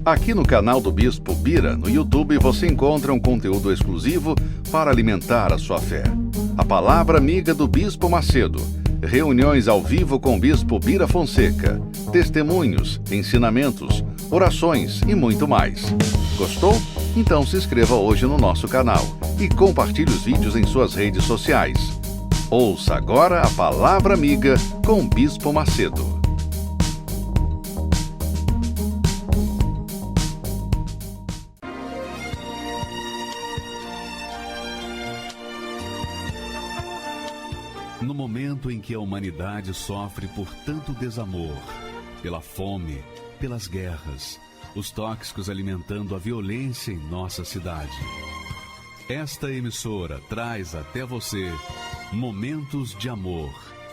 Aqui no canal do Bispo Bira, no YouTube, você encontra um conteúdo exclusivo para alimentar a sua fé. A Palavra Amiga do Bispo Macedo. Reuniões ao vivo com o Bispo Bira Fonseca. Testemunhos, ensinamentos, orações e muito mais. Gostou? Então se inscreva hoje no nosso canal e compartilhe os vídeos em suas redes sociais. Ouça agora a Palavra Amiga com o Bispo Macedo. No momento em que a humanidade sofre por tanto desamor, pela fome, pelas guerras, os tóxicos alimentando a violência em nossa cidade, esta emissora traz até você momentos de amor,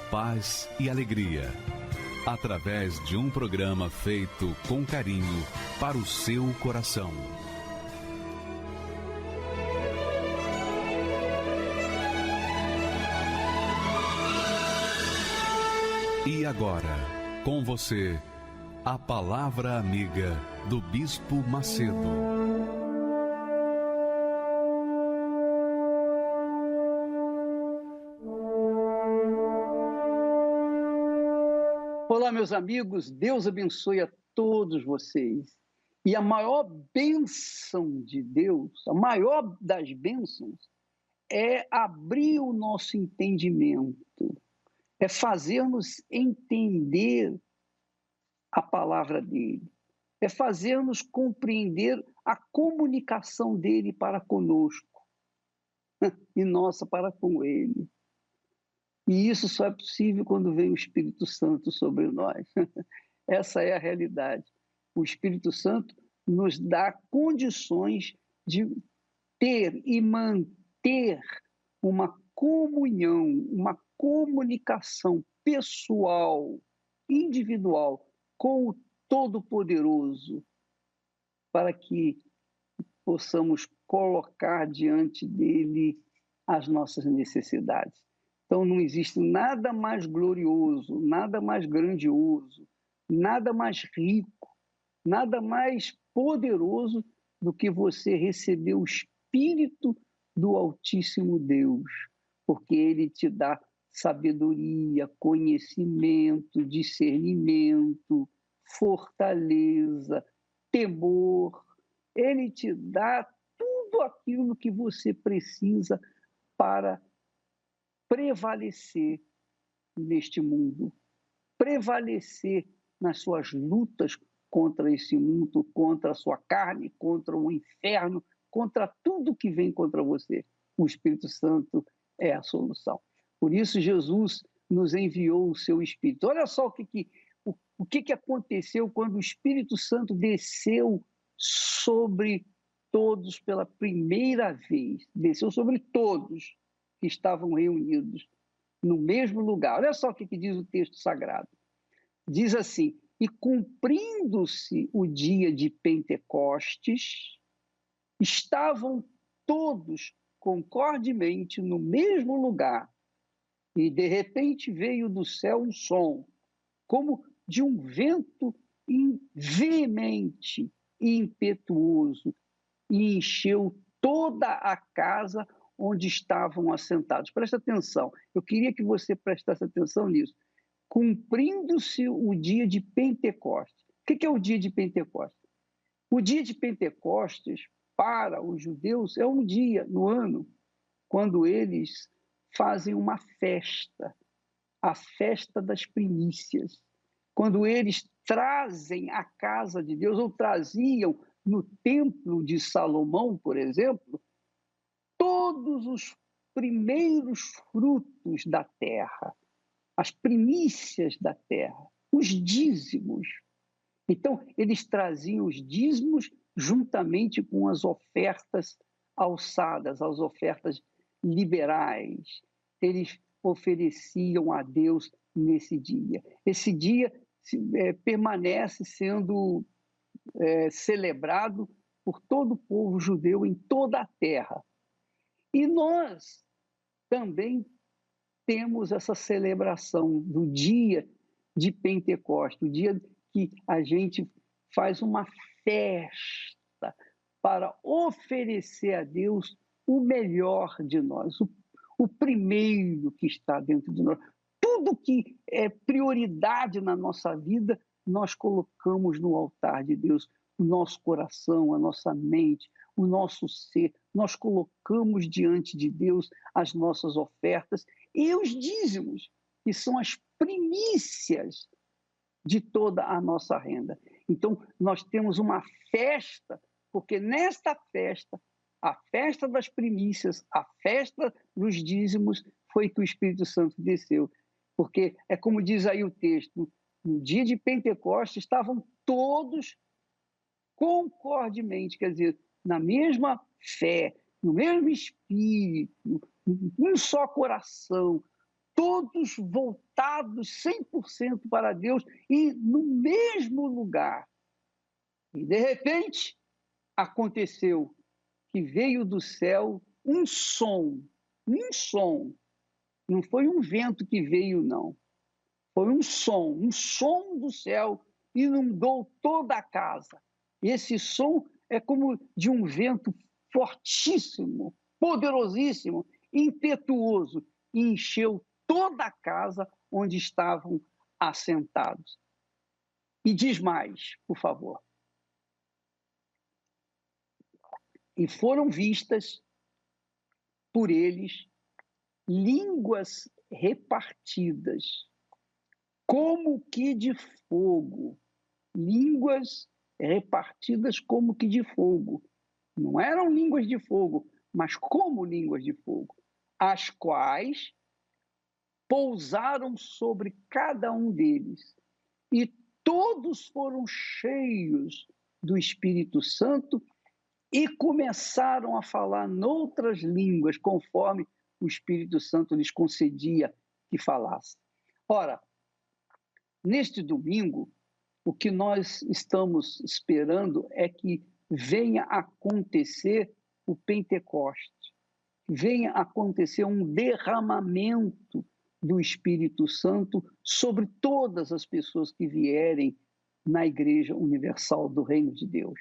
paz e alegria, através de um programa feito com carinho para o seu coração. E agora, com você, a Palavra Amiga do Bispo Macedo. Olá, meus amigos, Deus abençoe a todos vocês. E a maior bênção de Deus, a maior das bênçãos, é abrir o nosso entendimento. É fazermos entender a palavra dele, é fazermos compreender a comunicação dele para conosco e nossa para com ele. E isso só é possível quando vem o Espírito Santo sobre nós. Essa é a realidade. O Espírito Santo nos dá condições de ter e manter uma comunhão, uma comunicação pessoal, individual, com o Todo-Poderoso, para que possamos colocar diante dele as nossas necessidades. Então, não existe nada mais glorioso, nada mais grandioso, nada mais rico, nada mais poderoso do que você receber o Espírito do Altíssimo Deus, porque ele te dá sabedoria, conhecimento, discernimento, fortaleza, temor. Ele te dá tudo aquilo que você precisa para prevalecer neste mundo, prevalecer nas suas lutas contra esse mundo, contra a sua carne, contra o inferno, contra tudo que vem contra você. O Espírito Santo é a solução. Por isso, Jesus nos enviou o seu Espírito. Olha só o que aconteceu quando o Espírito Santo desceu sobre todos pela primeira vez. Desceu sobre todos que estavam reunidos no mesmo lugar. Olha só o que diz o texto sagrado. Diz assim: e cumprindo-se o dia de Pentecostes, estavam todos concordemente no mesmo lugar, e de repente veio do céu um som, como de um vento veemente e impetuoso, e encheu toda a casa onde estavam assentados. Presta atenção, eu queria que você prestasse atenção nisso. Cumprindo-se o dia de Pentecostes. O que é o dia de Pentecostes? O dia de Pentecostes, para os judeus, é um dia no ano quando eles fazem uma festa, a festa das primícias. Quando eles trazem à casa de Deus, ou traziam no templo de Salomão, por exemplo, todos os primeiros frutos da terra, as primícias da terra, os dízimos. Então, eles traziam os dízimos juntamente com as ofertas alçadas, as ofertas liberais. Eles ofereciam a Deus nesse dia. Esse dia permanece sendo celebrado por todo o povo judeu em toda a terra. E nós também temos essa celebração do dia de Pentecostes, o dia que a gente faz uma festa para oferecer a Deus o melhor de nós, o primeiro que está dentro de nós. Tudo que é prioridade na nossa vida, nós colocamos no altar de Deus. O nosso coração, a nossa mente, o nosso ser, nós colocamos diante de Deus as nossas ofertas e os dízimos, que são as primícias de toda a nossa renda. Então, nós temos uma festa, porque nesta festa, a festa das primícias, a festa dos dízimos, foi que o Espírito Santo desceu. Porque é como diz aí o texto, no dia de Pentecostes estavam todos concordemente, quer dizer, na mesma fé, no mesmo espírito, um só coração, todos voltados 100% para Deus e no mesmo lugar. E, de repente, aconteceu que veio do céu um som. Não foi um vento que veio, não. Foi um som do céu, inundou toda a casa. Esse som é como de um vento fortíssimo, poderosíssimo, impetuoso, e encheu toda a casa onde estavam assentados. E diz mais, por favor. E foram vistas por eles línguas repartidas, como que de fogo. Línguas repartidas como que de fogo. Não eram línguas de fogo, mas como línguas de fogo, as quais pousaram sobre cada um deles. E todos foram cheios do Espírito Santo e começaram a falar noutras línguas, conforme o Espírito Santo lhes concedia que falasse. Ora, neste domingo, o que nós estamos esperando é que venha acontecer o Pentecoste, venha acontecer um derramamento do Espírito Santo sobre todas as pessoas que vierem na Igreja Universal do Reino de Deus.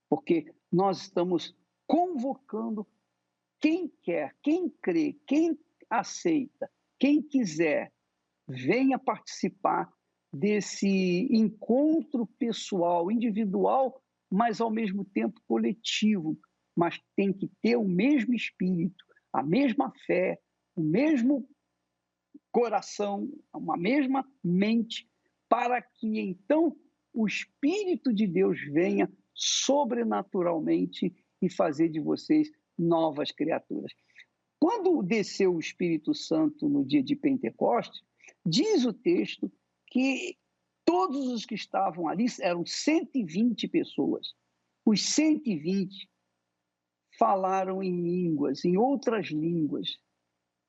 Porque nós estamos convocando quem quer, quem crê, quem aceita, quem quiser, venha participar desse encontro pessoal, individual, mas ao mesmo tempo coletivo. Mas tem que ter o mesmo espírito, a mesma fé, o mesmo coração, uma mesma mente, para que então o Espírito de Deus venha sobrenaturalmente e fazer de vocês novas criaturas. Quando desceu o Espírito Santo no dia de Pentecostes, diz o texto que todos os que estavam ali, eram 120 pessoas, os 120 falaram em línguas, em outras línguas,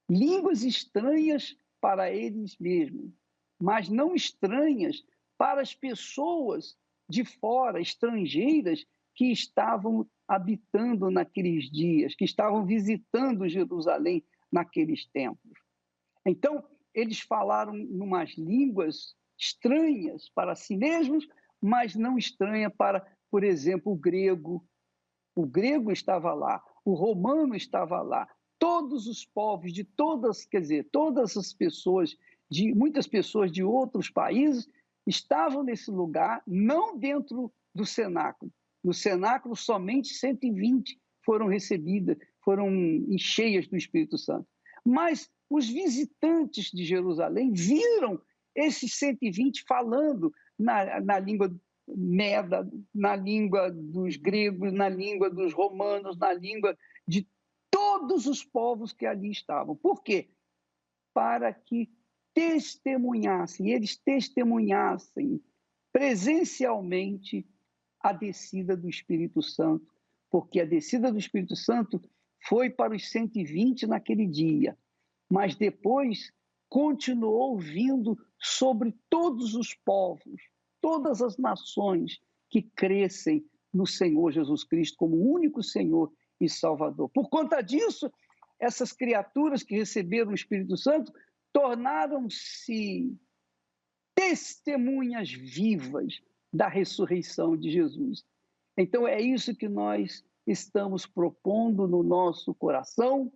línguas estranhas para eles mesmos, mas não estranhas para as pessoas de fora, estrangeiras, que estavam habitando naqueles dias, que estavam visitando Jerusalém naqueles tempos. Então, eles falaram em umas línguas estranhas para si mesmos, mas não estranha para, por exemplo, o grego. O grego estava lá, o romano estava lá, todos os povos de todas, quer dizer, todas as pessoas, muitas pessoas de outros países estavam nesse lugar, não dentro do cenáculo. No cenáculo, somente 120 foram recebidas, foram cheias do Espírito Santo. Mas os visitantes de Jerusalém viram esses 120 falando na língua meda, na língua dos gregos, na língua dos romanos, na língua de todos os povos que ali estavam. Por quê? Para que eles testemunhassem presencialmente a descida do Espírito Santo, porque a descida do Espírito Santo foi para os 120 naquele dia, mas depois continuou vindo sobre todos os povos, todas as nações que crescem no Senhor Jesus Cristo como o único Senhor e Salvador. Por conta disso, essas criaturas que receberam o Espírito Santo tornaram-se testemunhas vivas da ressurreição de Jesus. Então, é isso que nós estamos propondo no nosso coração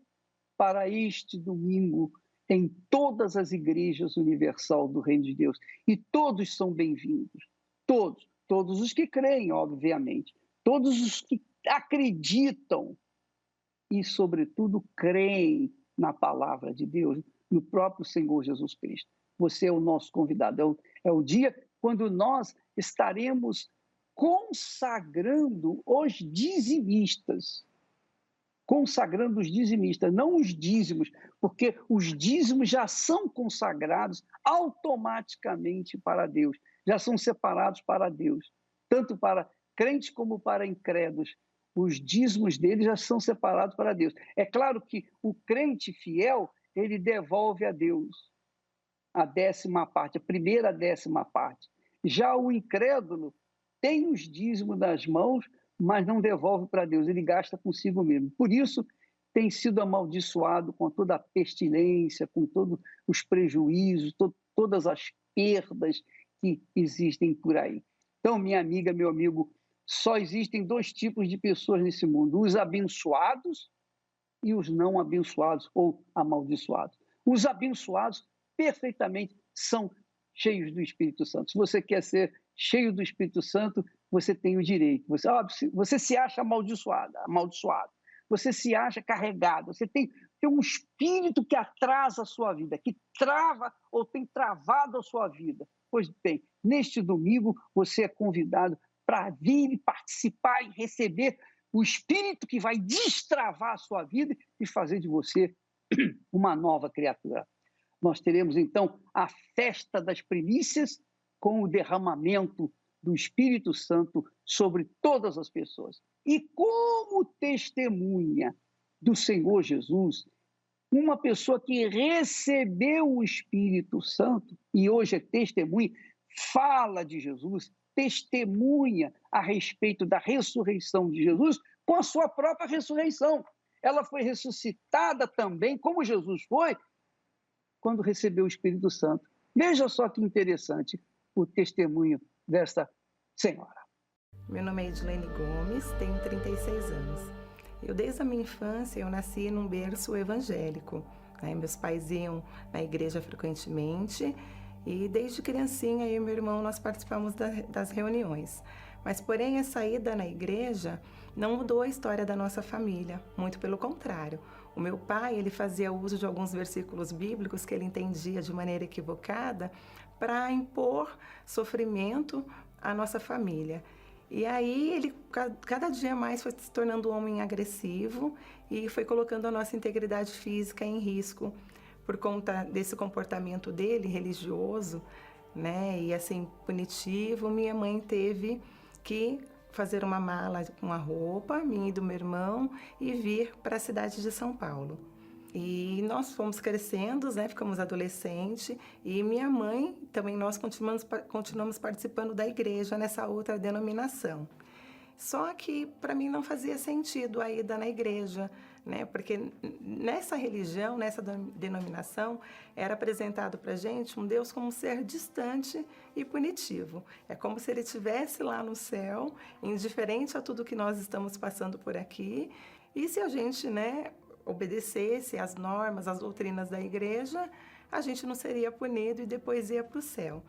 para este domingo em todas as igrejas universal do Reino de Deus. E todos são bem-vindos. Todos. Todos os que creem, obviamente. Todos os que acreditam e, sobretudo, creem na palavra de Deus, no próprio Senhor Jesus Cristo. Você é o nosso convidado. É o dia quando nós estaremos consagrando os dizimistas. Consagrando os dizimistas, não os dízimos, porque os dízimos já são consagrados automaticamente para Deus, já são separados para Deus, tanto para crentes como para incrédulos. Os dízimos deles já são separados para Deus. É claro que o crente fiel, ele devolve a Deus a 10ª parte, a primeira 10ª parte. Já o incrédulo tem os dízimos nas mãos, mas não devolve para Deus, ele gasta consigo mesmo. Por isso, tem sido amaldiçoado com toda a pestilência, com todos os prejuízos, todas as perdas que existem por aí. Então, minha amiga, meu amigo, só existem 2 tipos de pessoas nesse mundo: os abençoados e os não abençoados ou amaldiçoados. Os abençoados perfeitamente são cheios do Espírito Santo. Se você quer ser cheio do Espírito Santo, você tem o direito. Você se acha amaldiçoado. Você se acha carregado. Você tem um espírito que atrasa a sua vida, que trava ou tem travado a sua vida. Pois bem, neste domingo você é convidado para vir e participar e receber o Espírito que vai destravar a sua vida e fazer de você uma nova criatura. Nós teremos, então, a festa das primícias com o derramamento do Espírito Santo sobre todas as pessoas. E como testemunha do Senhor Jesus, uma pessoa que recebeu o Espírito Santo e hoje é testemunha, fala de Jesus, testemunha a respeito da ressurreição de Jesus com a sua própria ressurreição. Ela foi ressuscitada também, como Jesus foi, quando recebeu o Espírito Santo. Veja só que interessante o testemunho desta senhora. Meu nome é Edilene Gomes, tenho 36 anos. Desde a minha infância, eu nasci num berço evangélico. Meus pais iam na igreja frequentemente e desde criancinha eu e meu irmão nós participamos das reuniões. Mas, porém, a saída na igreja não mudou a história da nossa família, muito pelo contrário. O meu pai, ele fazia uso de alguns versículos bíblicos que ele entendia de maneira equivocada para impor sofrimento à nossa família. E aí ele cada dia mais foi se tornando um homem agressivo e foi colocando a nossa integridade física em risco por conta desse comportamento dele religioso, né, e assim punitivo. Minha mãe teve que fazer uma mala com a roupa, minha e do meu irmão, e vir para a cidade de São Paulo. E nós fomos crescendo, né, ficamos adolescentes, e minha mãe, também nós continuamos participando da igreja nessa outra denominação. Só que para mim não fazia sentido a ida na igreja, né? Porque nessa religião, nessa denominação, era apresentado para a gente um Deus como um ser distante e punitivo. É como se ele estivesse lá no céu, indiferente a tudo que nós estamos passando por aqui. E se a gente, né, obedecesse às normas, às doutrinas da igreja, a gente não seria punido e depois ia para o céu.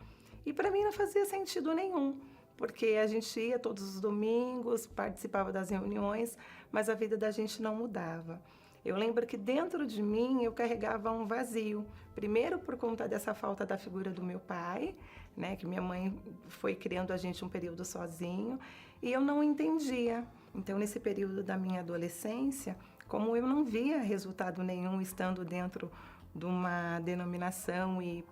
E para mim não fazia sentido nenhum, porque a gente ia todos os domingos, participava das reuniões, mas a vida da gente não mudava. Eu lembro que dentro de mim eu carregava um vazio, primeiro por conta dessa falta da figura do meu pai, né, que minha mãe foi criando a gente um período sozinho, e eu não entendia. Então, nesse período da minha adolescência, como eu não via resultado nenhum estando dentro de uma denominação e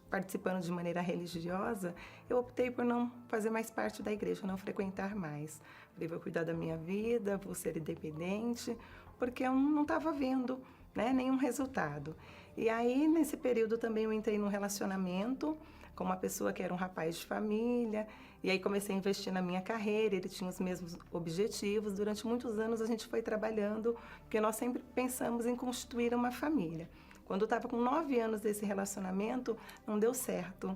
participando de maneira religiosa, eu optei por não fazer mais parte da igreja, não frequentar mais. Falei, vou cuidar da minha vida, vou ser independente, porque eu não estava vendo, né, nenhum resultado. E aí, nesse período também eu entrei num relacionamento com uma pessoa que era um rapaz de família, e aí comecei a investir na minha carreira, ele tinha os mesmos objetivos. Durante muitos anos a gente foi trabalhando, porque nós sempre pensamos em constituir uma família. Quando eu estava com 9 anos desse relacionamento, não deu certo.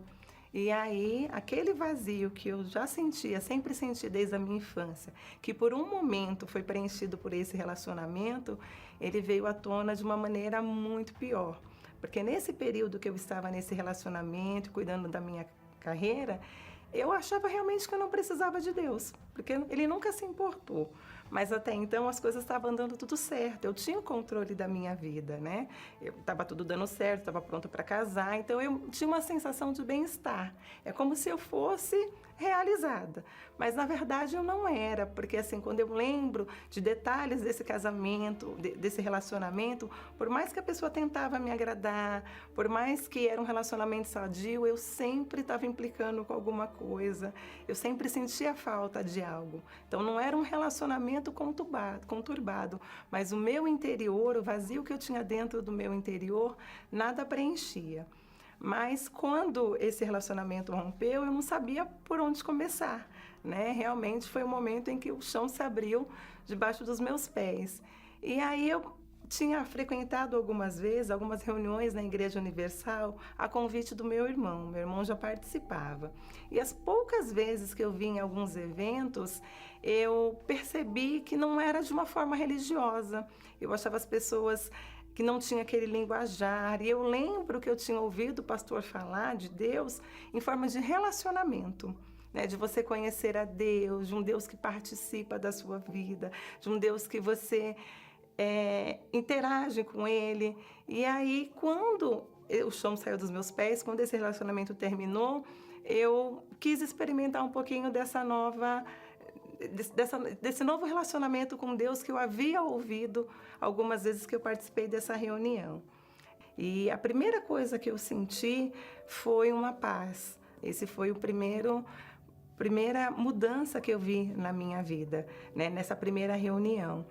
E aí, aquele vazio que eu já sentia, sempre senti desde a minha infância, que por um momento foi preenchido por esse relacionamento, ele veio à tona de uma maneira muito pior. Porque nesse período que eu estava nesse relacionamento, cuidando da minha carreira, eu achava realmente que eu não precisava de Deus, porque ele nunca se importou. Mas até então as coisas estavam dando tudo certo, eu tinha o controle da minha vida, né? Estava tudo dando certo, estava pronta para casar, então eu tinha uma sensação de bem-estar. É como se eu fosse realizada, mas na verdade eu não era, porque assim, quando eu lembro de detalhes desse casamento, desse relacionamento, por mais que a pessoa tentava me agradar, por mais que era um relacionamento sadio, eu sempre estava implicando com alguma coisa, eu sempre sentia falta de algo. Então não era um relacionamento conturbado, mas o meu interior, o vazio que eu tinha dentro do meu interior, nada preenchia. Mas quando esse relacionamento rompeu, eu não sabia por onde começar, né? Realmente foi o momento em que o chão se abriu debaixo dos meus pés. E aí eu tinha frequentado algumas vezes, algumas reuniões na Igreja Universal, a convite do meu irmão já participava. E as poucas vezes que eu vim em alguns eventos, eu percebi que não era de uma forma religiosa. Eu achava as pessoas que não tinha aquele linguajar. E eu lembro que eu tinha ouvido o pastor falar de Deus em forma de relacionamento, né? De você conhecer a Deus, de um Deus que participa da sua vida, de um Deus que você interage com Ele. E aí, quando o chão saiu dos meus pés, quando esse relacionamento terminou, eu quis experimentar um pouquinho desse novo relacionamento com Deus que eu havia ouvido algumas vezes que eu participei dessa reunião. E a primeira coisa que eu senti foi uma paz. Esse foi o primeira mudança que eu vi na minha vida, né, nessa primeira reunião.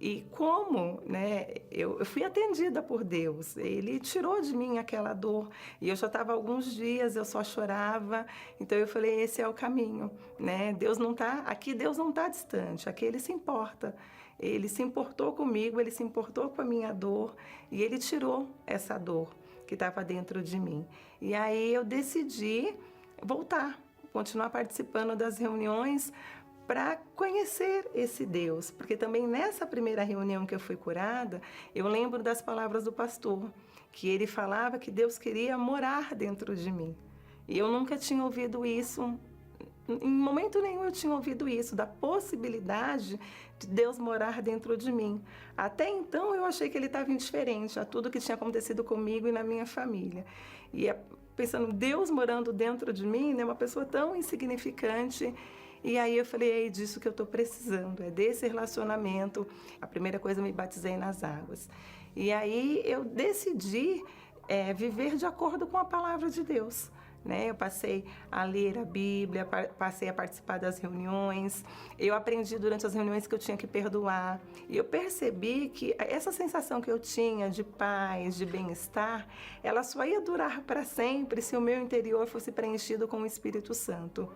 E como, né, eu fui atendida por Deus, Ele tirou de mim aquela dor. E eu já estava alguns dias, eu só chorava. Então eu falei, esse é o caminho, né? Deus não está distante, aqui Ele se importa. Ele se importou comigo, Ele se importou com a minha dor e Ele tirou essa dor que estava dentro de mim. E aí eu decidi voltar, continuar participando das reuniões, para conhecer esse Deus, porque também nessa primeira reunião que eu fui curada, eu lembro das palavras do pastor, que ele falava que Deus queria morar dentro de mim. E eu nunca tinha ouvido isso, em momento nenhum eu tinha ouvido isso, da possibilidade de Deus morar dentro de mim. Até então eu achei que ele estava indiferente a tudo que tinha acontecido comigo e na minha família. E pensando, Deus morando dentro de mim, né, uma pessoa tão insignificante. E aí eu falei, é disso que eu estou precisando, é desse relacionamento. A primeira coisa, eu me batizei nas águas. E aí eu decidi viver de acordo com a palavra de Deus, né? Eu passei a ler a Bíblia, passei a participar das reuniões. Eu aprendi durante as reuniões que eu tinha que perdoar. E eu percebi que essa sensação que eu tinha de paz, de bem-estar, ela só ia durar para sempre se o meu interior fosse preenchido com o Espírito Santo.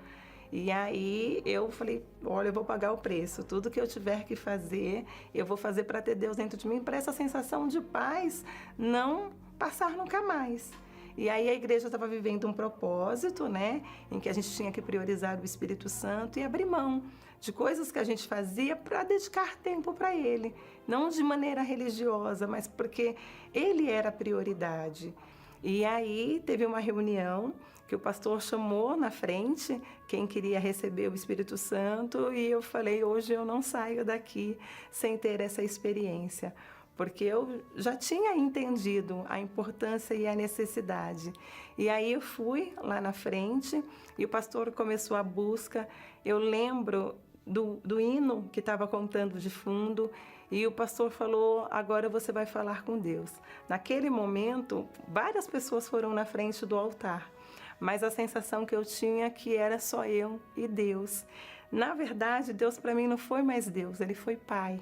E aí eu falei, olha, eu vou pagar o preço, tudo que eu tiver que fazer, eu vou fazer para ter Deus dentro de mim, para essa sensação de paz não passar nunca mais. E aí a igreja estava vivendo um propósito, né, em que a gente tinha que priorizar o Espírito Santo e abrir mão de coisas que a gente fazia para dedicar tempo para Ele, não de maneira religiosa, mas porque Ele era a prioridade. E aí teve uma reunião que o pastor chamou na frente quem queria receber o Espírito Santo e eu falei, hoje eu não saio daqui sem ter essa experiência, porque eu já tinha entendido a importância e a necessidade. E aí eu fui lá na frente e o pastor começou a busca. Eu lembro do hino que estava contando de fundo e o pastor falou, agora você vai falar com Deus. Naquele momento, várias pessoas foram na frente do altar, mas a sensação que eu tinha é que era só eu e Deus. Na verdade, Deus para mim não foi mais Deus, Ele foi Pai.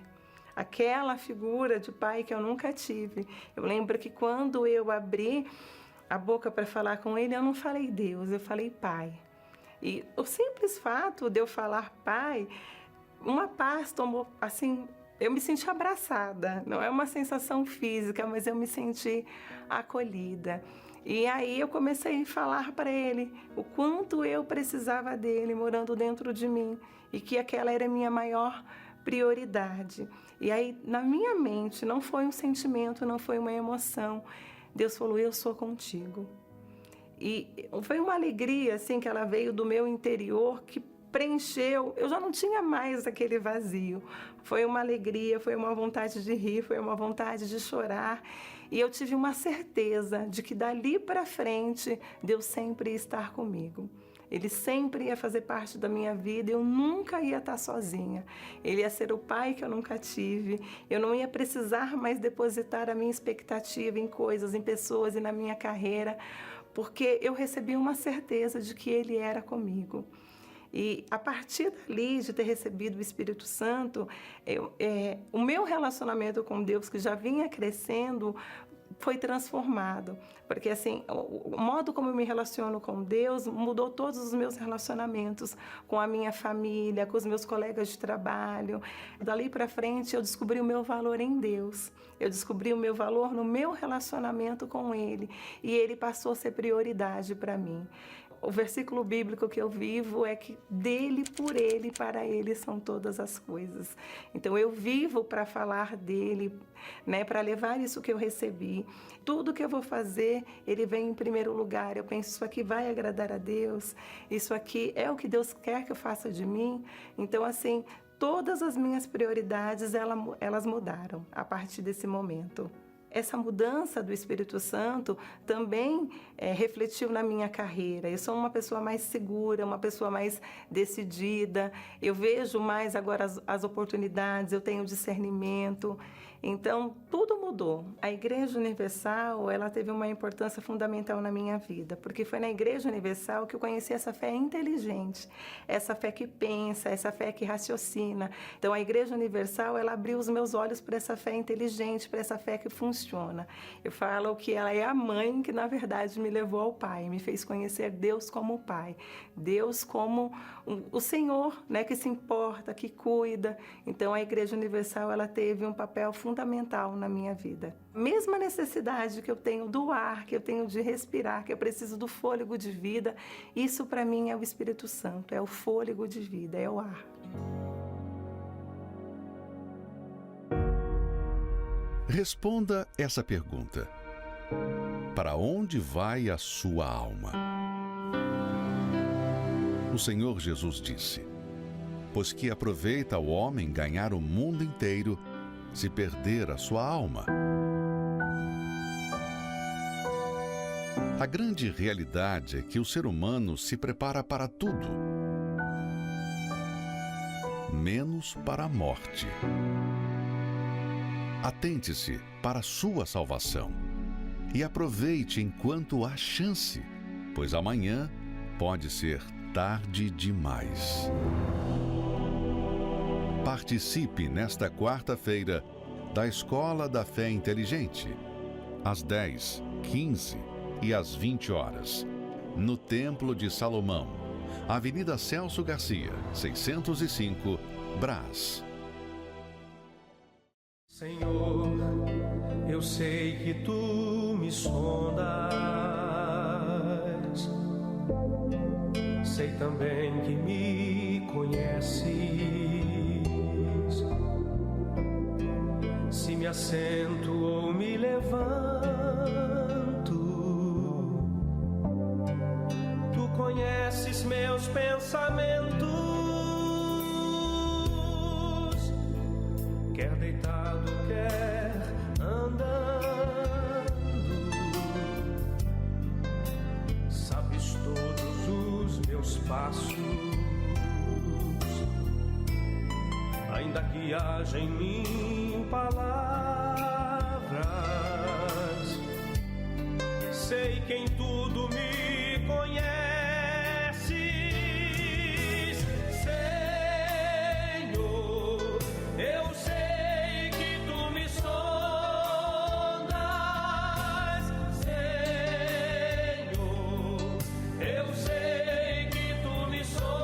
Aquela figura de Pai que eu nunca tive. Eu lembro que quando eu abri a boca para falar com Ele, eu não falei Deus, eu falei Pai. E o simples fato de eu falar Pai, uma paz tomou, assim, eu me senti abraçada. Não é uma sensação física, mas eu me senti acolhida. E aí eu comecei a falar para ele o quanto eu precisava dele morando dentro de mim e que aquela era a minha maior prioridade. E aí na minha mente, não foi um sentimento, não foi uma emoção, Deus falou: eu sou contigo. E foi uma alegria assim que ela veio do meu interior, que preencheu, eu já não tinha mais aquele vazio. Foi uma alegria, foi uma vontade de rir, foi uma vontade de chorar. E eu tive uma certeza de que dali para frente Deus sempre ia estar comigo. Ele sempre ia fazer parte da minha vida, eu nunca ia estar sozinha. Ele ia ser o pai que eu nunca tive, eu não ia precisar mais depositar a minha expectativa em coisas, em pessoas e na minha carreira, porque eu recebi uma certeza de que Ele era comigo. E a partir dali, de ter recebido o Espírito Santo, o meu relacionamento com Deus, que já vinha crescendo, foi transformado. Porque assim, o modo como eu me relaciono com Deus mudou todos os meus relacionamentos com a minha família, com os meus colegas de trabalho. Dali para frente, eu descobri o meu valor em Deus. Eu descobri o meu valor no meu relacionamento com Ele. E Ele passou a ser prioridade para mim. O versículo bíblico que eu vivo é que dele, por ele, para ele são todas as coisas. Então eu vivo para falar dele, né, para levar isso que eu recebi. Tudo que eu vou fazer, ele vem em primeiro lugar. Eu penso, isso aqui vai agradar a Deus, isso aqui é o que Deus quer que eu faça de mim. Então assim, todas as minhas prioridades, elas mudaram a partir desse momento. Essa mudança do Espírito Santo também refletiu na minha carreira. Eu sou uma pessoa mais segura, uma pessoa mais decidida. Eu vejo mais agora as oportunidades, eu tenho discernimento. Então, tudo mudou. A Igreja Universal, ela teve uma importância fundamental na minha vida, porque foi na Igreja Universal que eu conheci essa fé inteligente, essa fé que pensa, essa fé que raciocina. Então, a Igreja Universal, ela abriu os meus olhos para essa fé inteligente, para essa fé que funciona. Eu falo que ela é a mãe que, na verdade, me levou ao Pai, me fez conhecer Deus como Pai, Deus como o Senhor, né, que se importa, que cuida. Então, a Igreja Universal, ela teve um papel fundamental na minha vida. Mesma necessidade que eu tenho do ar, que eu tenho de respirar, que eu preciso do fôlego de vida, isso para mim é o Espírito Santo, é o fôlego de vida, é o ar. Responda essa pergunta: para onde vai a sua alma? O Senhor Jesus disse: pois que aproveita o homem ganhar o mundo inteiro, se perder a sua alma. A grande realidade é que o ser humano se prepara para tudo, menos para a morte. Atente-se para a sua salvação e aproveite enquanto há chance, pois amanhã pode ser tarde demais. Participe nesta quarta-feira da Escola da Fé Inteligente, às 10, 15 e às 20 horas, no Templo de Salomão, Avenida Celso Garcia, 605, Brás. Senhor, eu sei que tu me sondas, sei também que me conheces. Se me assento ou me levanto, tu conheces meus pensamentos. Quer deitado, quer andando, sabes todos os meus passos. Ainda que haja em mim palavras, sei que em tudo me conheces. Senhor, eu sei que tu me sondas. Senhor, eu sei que tu me sondas.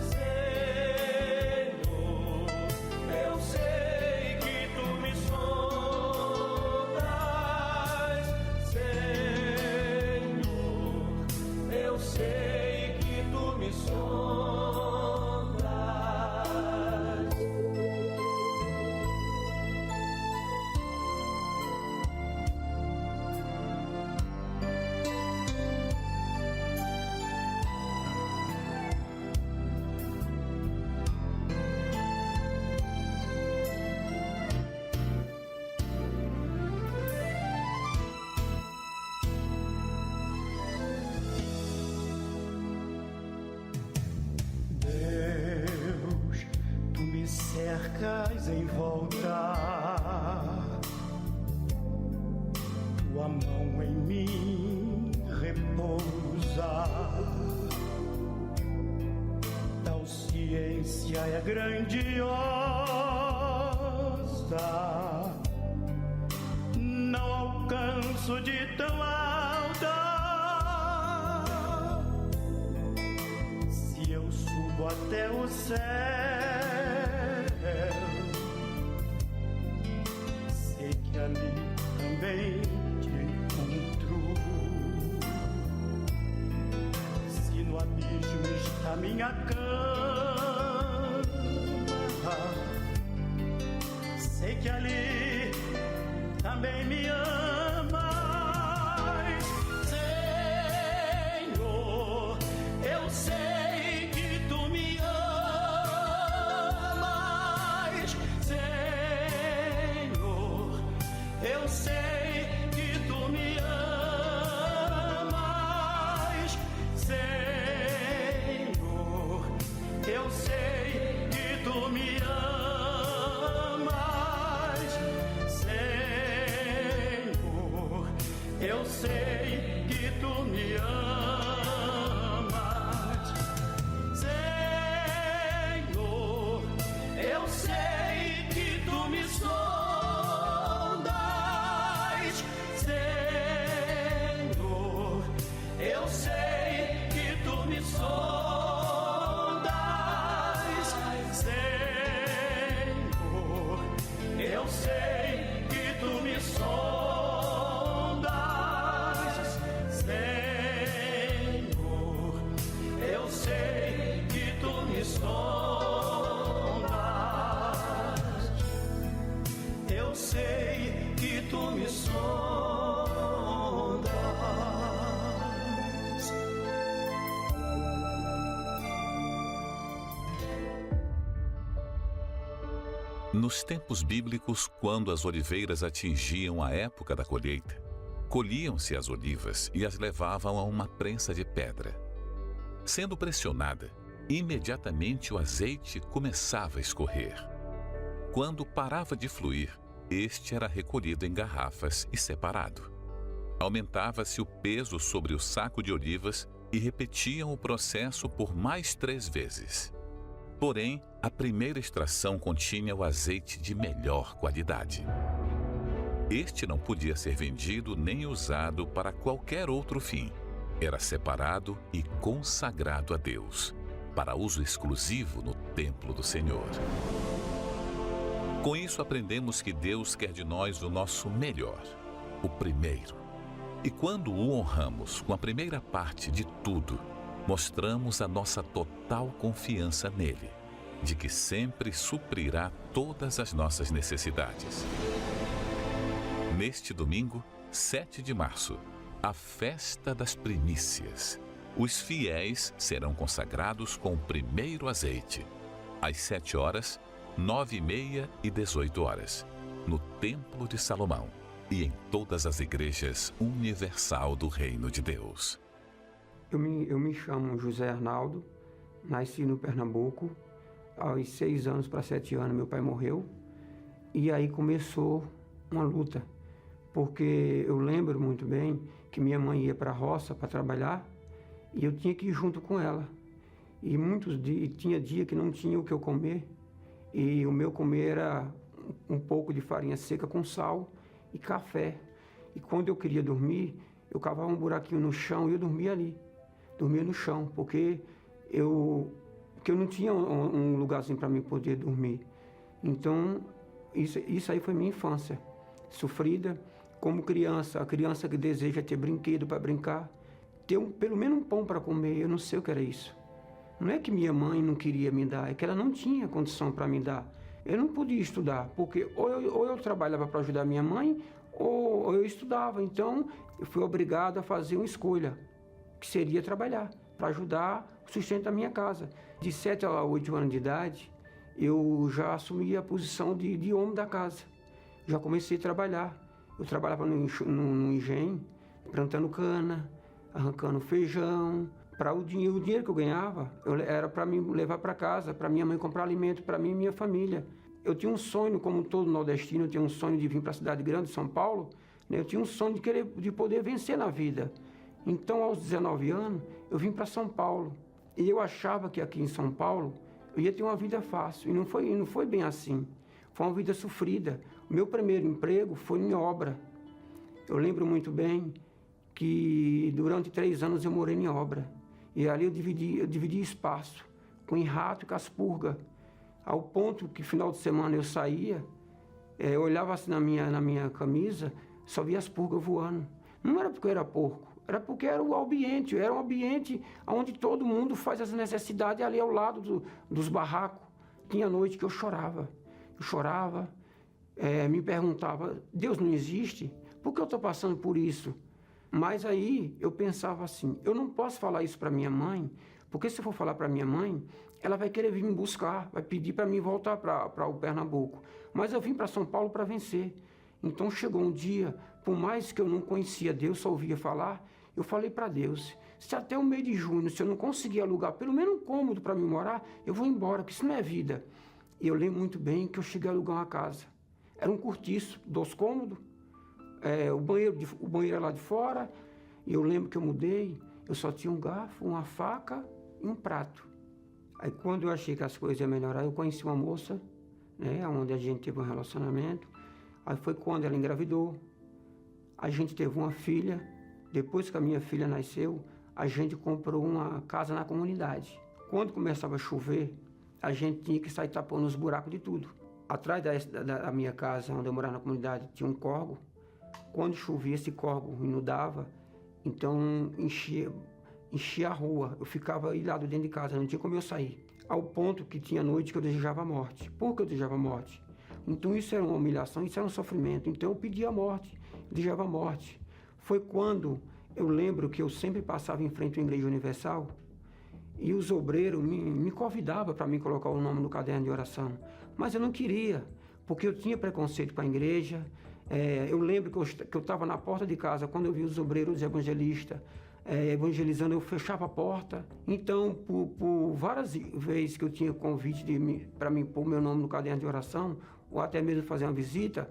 Senhor, eu sei que tu me sondas. cercas em volta, tua mão em mim repousa. Tal ciência é grandiosa, não alcanço de tão alta. Se eu subo até o céu, sei que ali também te encontro. Se no abismo está minha cama, sei que ali também me amas. Senhor, eu sei que tu me amas. Senhor, eu sei que tu me amas. Senhor, eu sei que tu me amas. Eu sei que tu me amas, Senhor. Eu sei que tu me sondas, Senhor. Eu sei que tu me sondas, Senhor. Eu sei que tu me sondas. Eu sei que tu me sondas. Nos tempos bíblicos, quando as oliveiras atingiam a época da colheita, colhiam-se as olivas e as levavam a uma prensa de pedra. Sendo pressionada, imediatamente o azeite começava a escorrer. Quando parava de fluir, este era recolhido em garrafas e separado. Aumentava-se o peso sobre o saco de olivas e repetiam o processo por mais 3 vezes. Porém, a primeira extração continha o azeite de melhor qualidade. Este não podia ser vendido nem usado para qualquer outro fim. Era separado e consagrado a Deus, para uso exclusivo no templo do Senhor. Com isso aprendemos que Deus quer de nós o nosso melhor, o primeiro. E quando o honramos com a primeira parte de tudo, mostramos a nossa total confiança nele, de que sempre suprirá todas as nossas necessidades. Neste domingo, 7 de março, a festa das primícias. Os fiéis serão consagrados com o primeiro azeite, às 7 horas, 9h30 e 18 horas, no Templo de Salomão e em todas as igrejas universal do Reino de Deus. Eu me chamo José Arnaldo, nasci no Pernambuco. Aos 6 anos para 7 anos meu pai morreu e aí começou uma luta, porque eu lembro muito bem que minha mãe ia para a roça para trabalhar e eu tinha que ir junto com ela. E muitos dias, tinha dia que não tinha o que eu comer e o meu comer era um pouco de farinha seca com sal e café. E quando eu queria dormir, eu cavava um buraquinho no chão e eu dormia ali. Dormia no chão, porque eu não tinha um lugarzinho para mim poder dormir. Então, isso aí foi minha infância. Sofrida, como criança, a criança que deseja ter brinquedo para brincar, ter pelo menos um pão para comer, eu não sei o que era isso. Não é que minha mãe não queria me dar, é que ela não tinha condição para me dar. Eu não podia estudar, porque ou eu trabalhava para ajudar minha mãe, ou eu estudava. Então, eu fui obrigado a fazer uma escolha, que seria trabalhar, para ajudar o sustento da minha casa. De 7 a 8 anos de idade, eu já assumi a posição de homem da casa. Já comecei a trabalhar. Eu trabalhava no engenho, plantando cana, arrancando feijão. Para o dinheiro que eu ganhava, era para mim levar para casa, para minha mãe comprar alimento para mim e minha família. Eu tinha um sonho, como todo nordestino, eu tinha um sonho de vir para a cidade grande, São Paulo, né? Eu tinha um sonho de poder vencer na vida. Então, aos 19 anos, eu vim para São Paulo. E eu achava que aqui em São Paulo eu ia ter uma vida fácil. E não foi bem assim. Foi uma vida sofrida. O meu primeiro emprego foi em obra. Eu lembro muito bem que durante 3 anos eu morei em obra. E ali eu dividi espaço com rato e com as purgas. Ao ponto que, final de semana, eu saía, eu olhava assim na minha camisa, só via as purgas voando. Não era porque eu era porco, era porque era um ambiente onde todo mundo faz as necessidades ali ao lado dos barracos. Tinha noite que eu chorava. Me perguntava, Deus não existe? Por que eu estou passando por isso? Mas aí eu pensava assim, eu não posso falar isso para minha mãe, porque se eu for falar para minha mãe, ela vai querer vir me buscar, vai pedir para mim voltar para o Pernambuco. Mas eu vim para São Paulo para vencer. Então chegou um dia, por mais que eu não conhecia Deus, só ouvia falar, eu falei para Deus, se até o mês de junho, se eu não conseguir alugar pelo menos um cômodo para me morar, eu vou embora, porque isso não é vida. E eu lembro muito bem que eu cheguei a alugar uma casa. Era um cortiço, 2 cômodos, o banheiro era lá de fora, e eu lembro que eu mudei, eu só tinha um garfo, uma faca e um prato. Aí quando eu achei que as coisas iam melhorar, eu conheci uma moça, né, onde a gente teve um relacionamento. Aí foi quando ela engravidou, a gente teve uma filha. Depois que a minha filha nasceu, a gente comprou uma casa na comunidade. Quando começava a chover, a gente tinha que sair tapando os buracos de tudo. Atrás da minha casa, onde eu morava na comunidade, tinha um córrego. Quando chovia, esse córrego inundava, então enchia a rua. Eu ficava ilhado dentro de casa, não tinha como eu sair. Ao ponto que tinha noite que eu desejava a morte. Por que eu desejava a morte? Então isso era uma humilhação, isso era um sofrimento. Então eu pedia a morte, desejava a morte. Foi quando eu lembro que eu sempre passava em frente à Igreja Universal e os obreiros me convidavam para mim colocar o nome no caderno de oração. Mas eu não queria, porque eu tinha preconceito com a igreja. Eu lembro que eu estava na porta de casa, quando eu vi os obreiros evangelistas evangelizando, eu fechava a porta. Então, por várias vezes que eu tinha convite para mim pôr meu nome no caderno de oração, ou até mesmo fazer uma visita,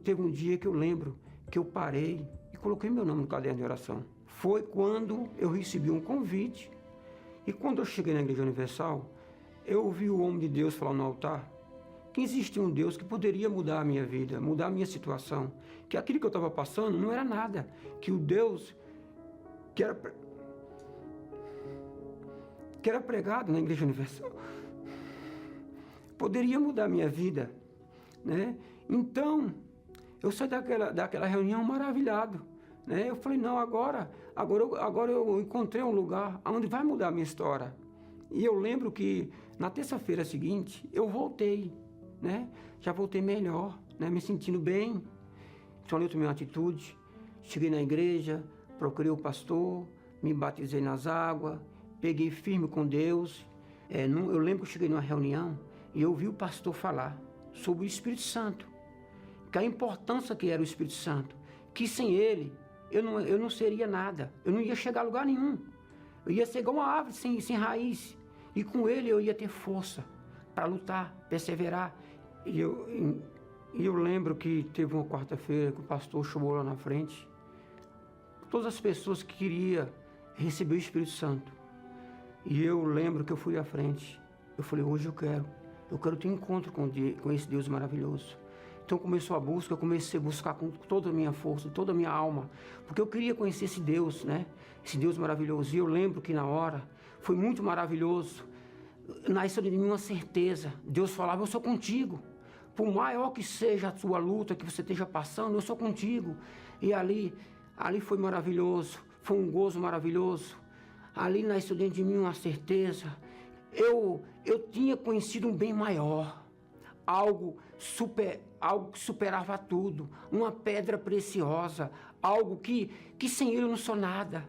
teve um dia que eu lembro que eu parei e coloquei meu nome no caderno de oração. Foi quando eu recebi um convite, e quando eu cheguei na Igreja Universal, eu ouvi o homem de Deus falar no altar que existia um Deus que poderia mudar a minha vida, mudar a minha situação, que aquilo que eu estava passando não era nada, que o Deus que era pregado na Igreja Universal poderia mudar a minha vida, né? Então, eu saí daquela reunião maravilhado, né? Eu falei, não, agora eu encontrei um lugar onde vai mudar a minha história. E eu lembro que na terça-feira seguinte, eu voltei, né? Já voltei melhor, né? Me sentindo bem. Então eu tomei uma atitude, cheguei na igreja, procurei o pastor, me batizei nas águas, peguei firme com Deus. Eu lembro que eu cheguei numa reunião e eu ouvi o pastor falar sobre o Espírito Santo, que a importância que era o Espírito Santo, que sem ele eu não seria nada, eu não ia chegar a lugar nenhum, eu ia ser igual uma árvore sem raiz, e com ele eu ia ter força para lutar, perseverar. E eu lembro que teve uma quarta-feira que o pastor chamou lá na frente todas as pessoas que queriam receber o Espírito Santo. E eu lembro que eu fui à frente. Eu falei, hoje eu quero ter encontro com esse Deus maravilhoso. Então começou a busca, eu comecei a buscar com toda a minha força, toda a minha alma, porque eu queria conhecer esse Deus, né? Esse Deus maravilhoso. E eu lembro que na hora foi muito maravilhoso. Nasceu de mim uma certeza. Deus falava, eu sou contigo. Por maior que seja a sua luta que você esteja passando, eu sou contigo. E ali foi maravilhoso, foi um gozo maravilhoso. Ali nasceu dentro de mim uma certeza. Eu tinha conhecido um bem maior, algo que superava tudo, uma pedra preciosa, algo que sem ele eu não sou nada.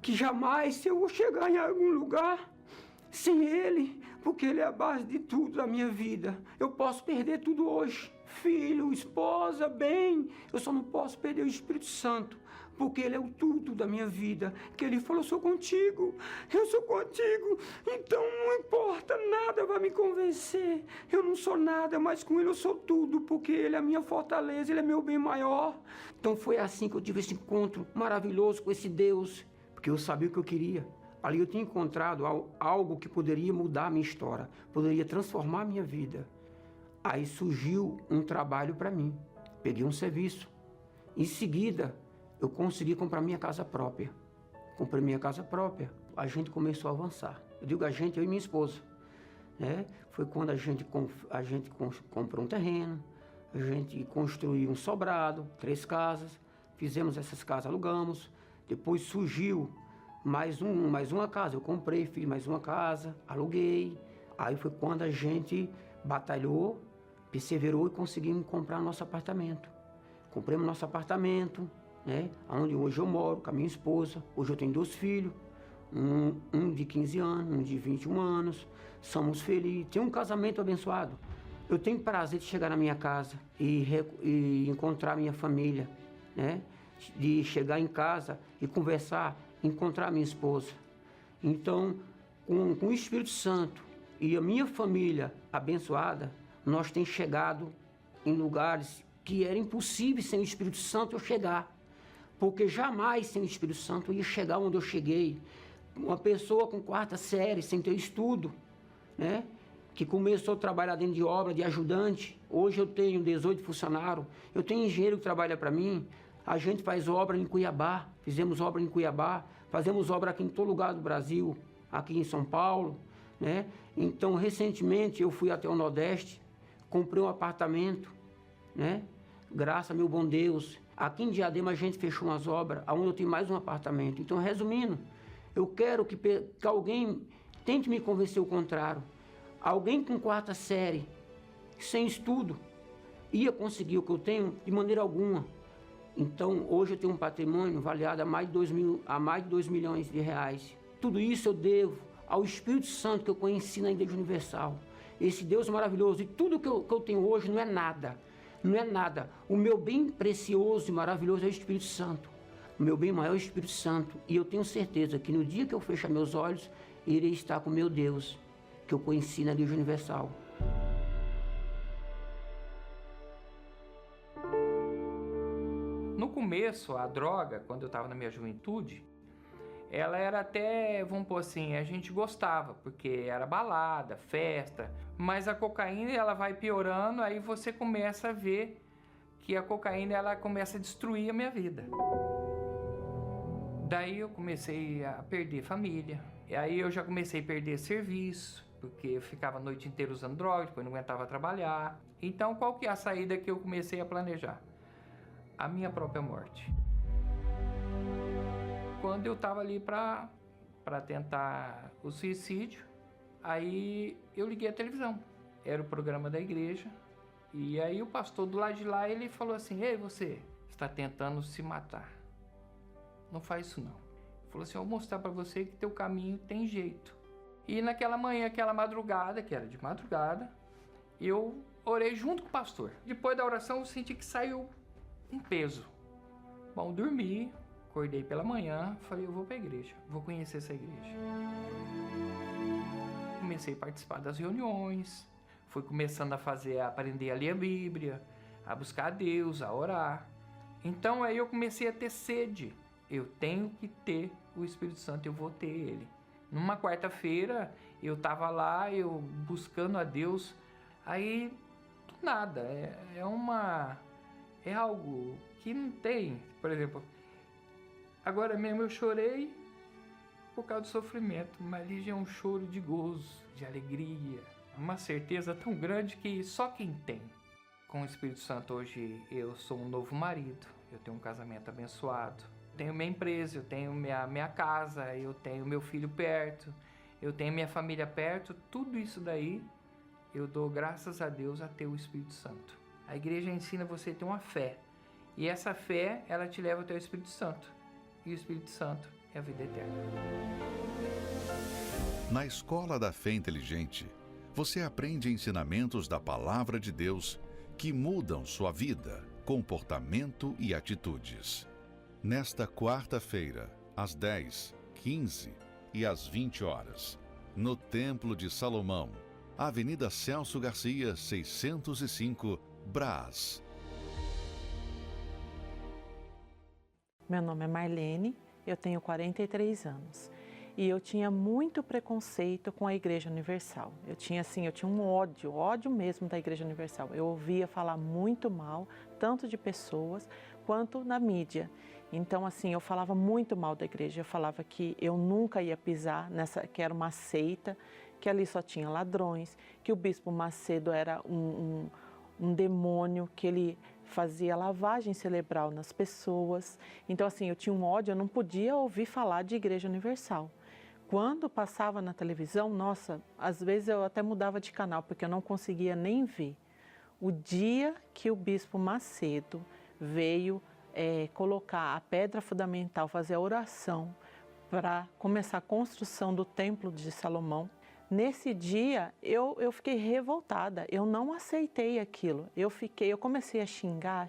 Que jamais, se eu chegar em algum lugar sem ele, porque ele é a base de tudo da minha vida, eu posso perder tudo hoje. Filho, esposa, bem, eu só não posso perder o Espírito Santo, porque Ele é o tudo da minha vida. Que Ele falou, eu sou contigo, então não importa, nada vai me convencer. Eu não sou nada, mas com Ele eu sou tudo, porque Ele é a minha fortaleza, Ele é meu bem maior. Então foi assim que eu tive esse encontro maravilhoso com esse Deus, porque eu sabia o que eu queria. Ali eu tinha encontrado algo que poderia mudar a minha história, poderia transformar a minha vida. Aí surgiu um trabalho para mim, peguei um serviço. Em seguida, eu consegui comprar minha casa própria. Comprei minha casa própria, a gente começou a avançar. Eu digo a gente, eu e minha esposa. Né? Foi quando a gente comprou um terreno, a gente construiu um sobrado, 3 casas, fizemos essas casas, alugamos. Depois surgiu mais uma casa, eu comprei, fiz mais uma casa, aluguei. Aí foi quando a gente batalhou, perseverou e conseguimos comprar nosso apartamento. Compramos nosso apartamento, né? Onde hoje eu moro com a minha esposa. Hoje eu tenho 2 filhos, um de 15 anos, um de 21 anos. Somos felizes, tem um casamento abençoado. Eu tenho prazer de chegar na minha casa e encontrar minha família, né? De chegar em casa e conversar, encontrar minha esposa. Então, com o Espírito Santo e a minha família abençoada, nós temos chegado em lugares que era impossível sem o Espírito Santo eu chegar. Porque jamais sem o Espírito Santo eu ia chegar onde eu cheguei. Uma pessoa com 4ª série, sem ter estudo, né? Que começou a trabalhar dentro de obra, de ajudante. Hoje eu tenho 18 funcionários, eu tenho engenheiro que trabalha para mim. A gente faz obra em Cuiabá, fizemos obra em Cuiabá, fazemos obra aqui em todo lugar do Brasil, aqui em São Paulo, né? Então, recentemente, eu fui até o Nordeste, comprei um apartamento, né? Graças a meu bom Deus. Aqui em Diadema a gente fechou umas obras, onde eu tenho mais um apartamento. Então, resumindo, eu quero que alguém tente me convencer o contrário. Alguém com 4ª série, sem estudo, ia conseguir o que eu tenho de maneira alguma. Então, hoje eu tenho um patrimônio avaliado a mais de 2 milhões de reais. Tudo isso eu devo ao Espírito Santo que eu conheci na Igreja Universal. Esse Deus maravilhoso. E tudo que eu tenho hoje não é nada. Não é nada. O meu bem precioso e maravilhoso é o Espírito Santo. O meu bem maior é o Espírito Santo. E eu tenho certeza que no dia que eu fechar meus olhos, irei estar com o meu Deus, que eu conheci na Igreja Universal. No começo, a droga, quando eu estava na minha juventude, ela era até, vamos pôr assim, a gente gostava, porque era balada, festa, mas a cocaína ela vai piorando, aí você começa a ver que a cocaína ela começa a destruir a minha vida. Daí eu comecei a perder família, e aí eu já comecei a perder serviço, porque eu ficava a noite inteira usando droga, depois não aguentava trabalhar. Então qual que é a saída que eu comecei a planejar? A minha própria morte. Quando eu estava ali para tentar o suicídio, aí eu liguei a televisão. Era o programa da igreja. E aí o pastor do lado de lá, ele falou assim: ei, você está tentando se matar. Não faz isso não. Ele falou assim: eu vou mostrar para você que teu caminho tem jeito. E naquela manhã, aquela madrugada, que era de madrugada, eu orei junto com o pastor. Depois da oração eu senti que saiu um peso. Bom, dormi, acordei pela manhã, falei, eu vou para a igreja, vou conhecer essa igreja. Comecei a participar das reuniões, fui começando a aprender a ler a Bíblia, a buscar a Deus, a orar. Então aí eu comecei a ter sede. Eu tenho que ter o Espírito Santo, eu vou ter ele. Numa quarta-feira, eu estava lá, eu buscando a Deus, aí do nada, é algo que não tem. Por exemplo, agora mesmo eu chorei por causa do sofrimento, mas ali já é um choro de gozo, de alegria, uma certeza tão grande que só quem tem. Com o Espírito Santo hoje eu sou um novo marido, eu tenho um casamento abençoado, tenho minha empresa, eu tenho minha casa, eu tenho meu filho perto, eu tenho minha família perto, tudo isso daí eu dou graças a Deus a ter o Espírito Santo. A igreja ensina você a ter uma fé. E essa fé, ela te leva até o Espírito Santo. E o Espírito Santo é a vida eterna. Na Escola da Fé Inteligente, você aprende ensinamentos da Palavra de Deus que mudam sua vida, comportamento e atitudes. nesta quarta-feira, às 10, 15 e às 20 horas, no Templo de Salomão, Avenida Celso Garcia, 605, Brás. Meu nome é Marlene, eu tenho 43 anos e eu tinha muito preconceito com a Igreja Universal. Eu tinha um ódio mesmo da Igreja Universal. Eu ouvia falar muito mal, tanto de pessoas quanto na mídia. Então, assim, eu falava muito mal da igreja. Eu falava que eu nunca ia pisar que era uma seita, que ali só tinha ladrões, que o Bispo Macedo era um demônio, que ele fazia lavagem cerebral nas pessoas. Então, assim, eu tinha um ódio, eu não podia ouvir falar de Igreja Universal. Quando passava na televisão, nossa, às vezes eu até mudava de canal, porque eu não conseguia nem ver. O dia que o Bispo Macedo veio colocar a pedra fundamental, fazer a oração para começar a construção do Templo de Salomão, nesse dia eu fiquei revoltada, eu não aceitei aquilo. Eu comecei a xingar,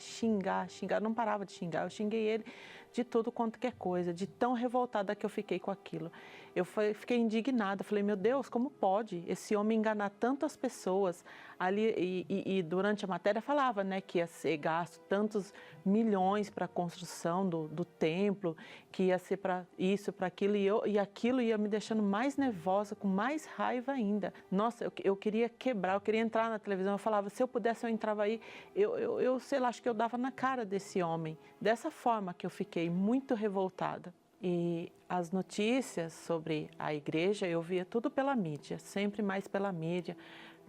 não parava de xingar, eu xinguei ele de tudo quanto que é coisa, de tão revoltada que eu fiquei com aquilo. Eu fiquei indignada, falei, meu Deus, como pode esse homem enganar tantas pessoas? Ali, e durante a matéria falava, né, que ia ser gasto tantos milhões para a construção do templo, que ia ser para isso, para aquilo, e aquilo ia me deixando mais nervosa, com mais raiva ainda. Nossa, eu queria quebrar, eu queria entrar na televisão, eu falava, se eu pudesse eu entrava aí, eu sei lá, acho que eu dava na cara desse homem. Dessa forma que eu fiquei muito revoltada. E as notícias sobre a igreja eu via tudo pela mídia, sempre mais pela mídia,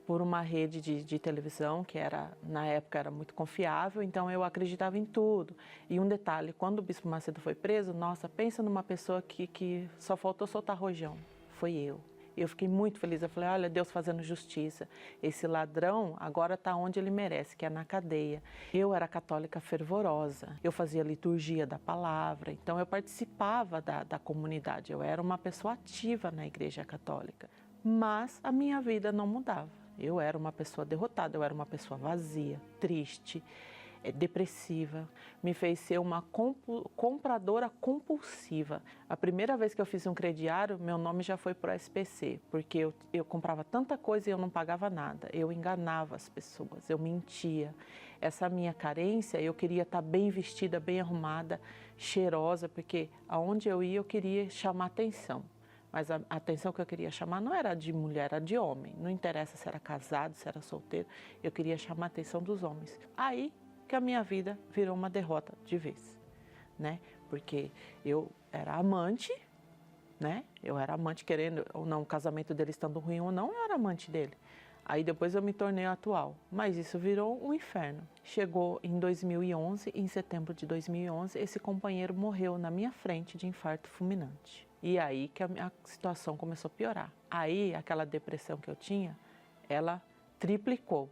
por uma rede de televisão que na época era muito confiável, então eu acreditava em tudo. E um detalhe, quando o Bispo Macedo foi preso, nossa, pensa numa pessoa que só faltou soltar rojão, foi eu. Eu fiquei muito feliz, eu falei, olha, Deus fazendo justiça. Esse ladrão agora está onde ele merece, que é na cadeia. Eu era católica fervorosa, eu fazia liturgia da palavra, então eu participava da comunidade, eu era uma pessoa ativa na Igreja Católica. Mas a minha vida não mudava. Eu era uma pessoa derrotada, eu era uma pessoa vazia, triste, depressiva, me fez ser uma compradora compulsiva. A primeira vez que eu fiz um crediário, meu nome já foi para o SPC, porque eu comprava tanta coisa e eu não pagava nada. Eu enganava as pessoas, eu mentia. Essa minha carência, eu queria estar bem vestida, bem arrumada, cheirosa, porque aonde eu ia eu queria chamar atenção. Mas a atenção que eu queria chamar não era de mulher, era de homem. Não interessa se era casado, se era solteiro, eu queria chamar a atenção dos homens. Aí que a minha vida virou uma derrota de vez, né? Porque eu era amante, né? Eu era amante querendo ou não, o casamento dele estando ruim ou não, eu era amante dele. Aí depois eu me tornei atual, mas isso virou um inferno. Chegou em 2011, em setembro de 2011, esse companheiro morreu na minha frente de infarto fulminante. E aí que a minha situação começou a piorar. Aí aquela depressão que eu tinha, ela triplicou.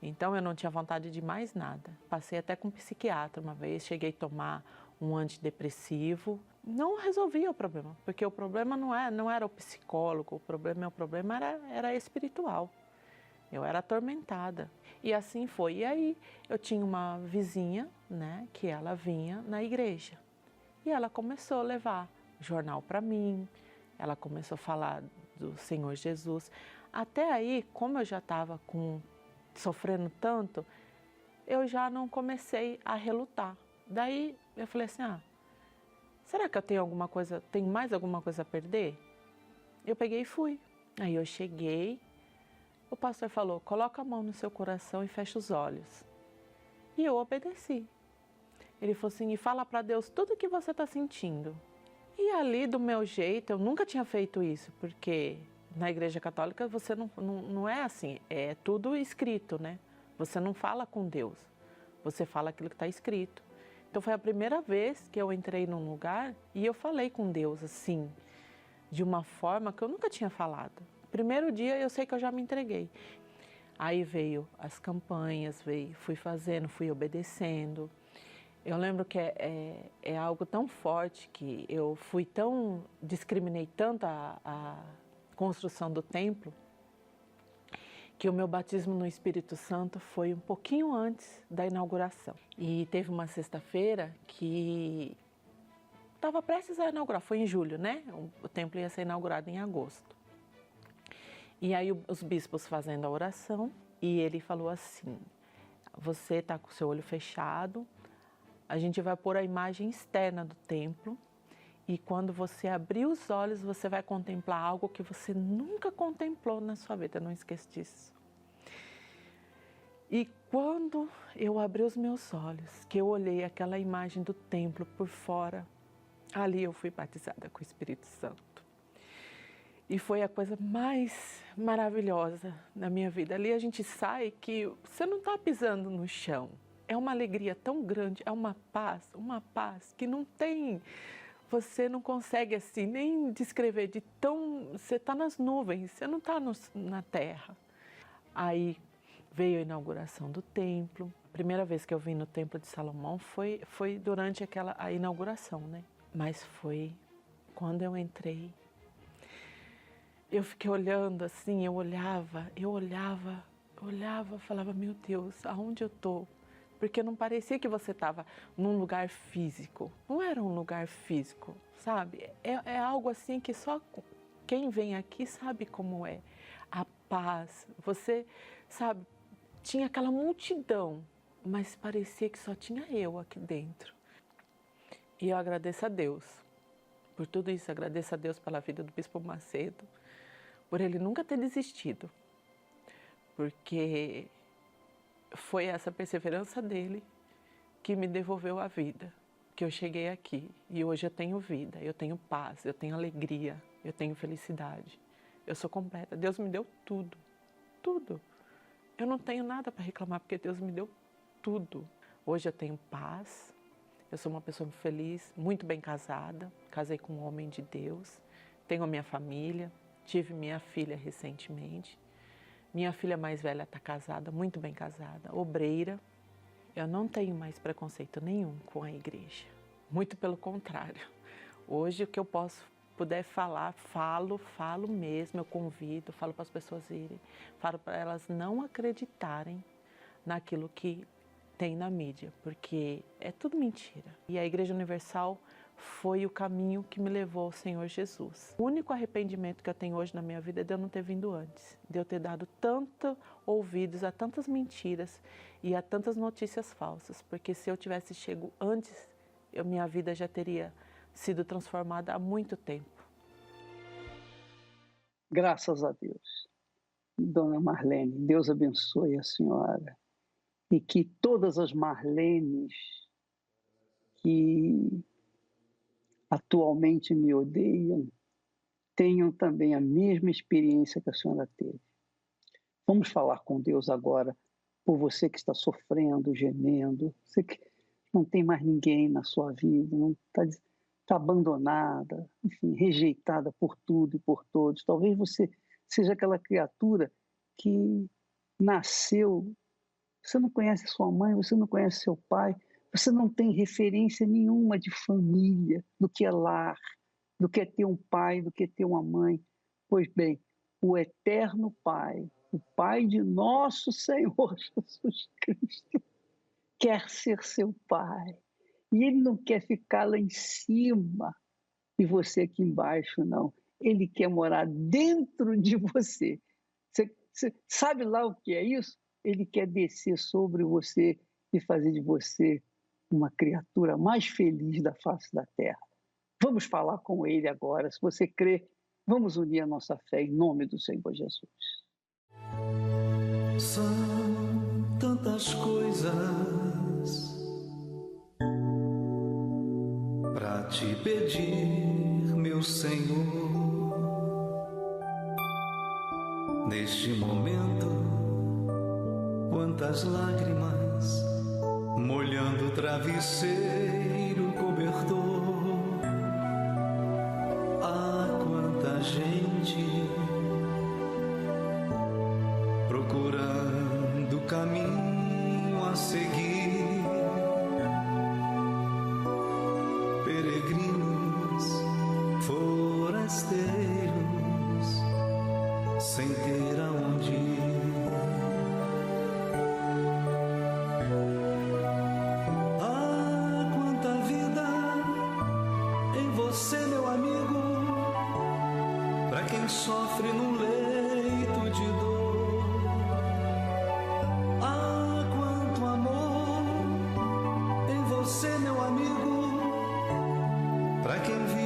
Então eu não tinha vontade de mais nada. Passei até com um psiquiatra uma vez, cheguei a tomar um antidepressivo. Não resolvia o problema, porque o problema não era o psicólogo, o problema era espiritual. Eu era atormentada. E assim foi. E aí eu tinha uma vizinha, né, que ela vinha na igreja. E ela começou a levar jornal para mim, ela começou a falar do Senhor Jesus. Até aí, como eu já estava sofrendo tanto, eu já não comecei a relutar. Daí eu falei assim, será que eu tenho mais alguma coisa a perder? Eu peguei e fui. Aí eu cheguei, o pastor falou, coloca a mão no seu coração e fecha os olhos. E eu obedeci. Ele falou assim, e fala para Deus tudo o que você está sentindo. E ali, do meu jeito, eu nunca tinha feito isso, porque na Igreja Católica você não é assim, é tudo escrito, né? Você não fala com Deus, você fala aquilo que está escrito. Então foi a primeira vez que eu entrei num lugar e eu falei com Deus assim, de uma forma que eu nunca tinha falado. Primeiro dia eu sei que eu já me entreguei. Aí veio as campanhas, fui fazendo, fui obedecendo. Eu lembro que é algo tão forte que eu discriminei tanto a construção do templo, que o meu batismo no Espírito Santo foi um pouquinho antes da inauguração. E teve uma sexta-feira que estava prestes a inaugurar, foi em julho, né? O templo ia ser inaugurado em agosto. E aí os bispos fazendo a oração, e ele falou assim: você está com o seu olho fechado, a gente vai pôr a imagem externa do templo, e quando você abrir os olhos, você vai contemplar algo que você nunca contemplou na sua vida, não esqueça disso. E quando eu abri os meus olhos, que eu olhei aquela imagem do templo por fora, ali eu fui batizada com o Espírito Santo. E foi a coisa mais maravilhosa na minha vida. Ali a gente sai que você não está pisando no chão. É uma alegria tão grande, é uma paz que não tem... Você não consegue assim nem descrever de tão... Você está nas nuvens, você não está na terra. Aí veio a inauguração do templo. A primeira vez que eu vim no Templo de Salomão foi durante a inauguração, né? Mas foi quando eu entrei. Eu fiquei olhando assim, eu olhava, falava, meu Deus, aonde eu estou? Porque não parecia que você estava num lugar físico. Não era um lugar físico, sabe? É algo assim que só quem vem aqui sabe como é. A paz. Você, sabe, tinha aquela multidão, mas parecia que só tinha eu aqui dentro. E eu agradeço a Deus por tudo isso. Agradeço a Deus pela vida do Bispo Macedo, por ele nunca ter desistido. Porque... foi essa perseverança dele que me devolveu a vida, que eu cheguei aqui e hoje eu tenho vida, eu tenho paz, eu tenho alegria, eu tenho felicidade, eu sou completa. Deus me deu tudo, tudo. Eu não tenho nada para reclamar porque Deus me deu tudo. Hoje eu tenho paz, eu sou uma pessoa feliz, muito bem casada, casei com um homem de Deus, tenho a minha família, tive minha filha recentemente. Minha filha mais velha está casada, muito bem casada, obreira. Eu não tenho mais preconceito nenhum com a igreja. Muito pelo contrário. Hoje o que eu puder falar, falo mesmo, eu convido, falo para as pessoas irem. Falo para elas não acreditarem naquilo que tem na mídia, porque é tudo mentira. E a Igreja Universal foi o caminho que me levou ao Senhor Jesus. O único arrependimento que eu tenho hoje na minha vida é de eu não ter vindo antes, de eu ter dado tanto ouvidos a tantas mentiras e a tantas notícias falsas, porque se eu tivesse chego antes, minha vida já teria sido transformada há muito tempo. Graças a Deus. Dona Marlene, Deus abençoe a senhora e que todas as Marlenes que atualmente me odeiam, tenham também a mesma experiência que a senhora teve. Vamos falar com Deus agora por você que está sofrendo, gemendo, você que não tem mais ninguém na sua vida, não está abandonada, enfim, rejeitada por tudo e por todos. Talvez você seja aquela criatura que nasceu, você não conhece sua mãe, você não conhece seu pai, você não tem referência nenhuma de família, do que é lar, do que é ter um pai, do que é ter uma mãe. Pois bem, o eterno Pai, o Pai de nosso Senhor Jesus Cristo, quer ser seu Pai. E Ele não quer ficar lá em cima e você aqui embaixo, não. Ele quer morar dentro de você. Você sabe lá o que é isso? Ele quer descer sobre você e fazer de você uma criatura mais feliz da face da terra. Vamos falar com Ele agora. Se você crê, vamos unir a nossa fé em nome do Senhor Jesus. São tantas coisas para te pedir, meu Senhor. Neste momento, quantas lágrimas molhando o travesseiro cobertor. Ah, quanta gente procurando o caminho a seguir. Peregrinos, forasteiros, sem ter aonde ir. você, meu amigo, pra quem sofre num leito de dor. Ah, quanto amor em você, meu amigo, pra quem vive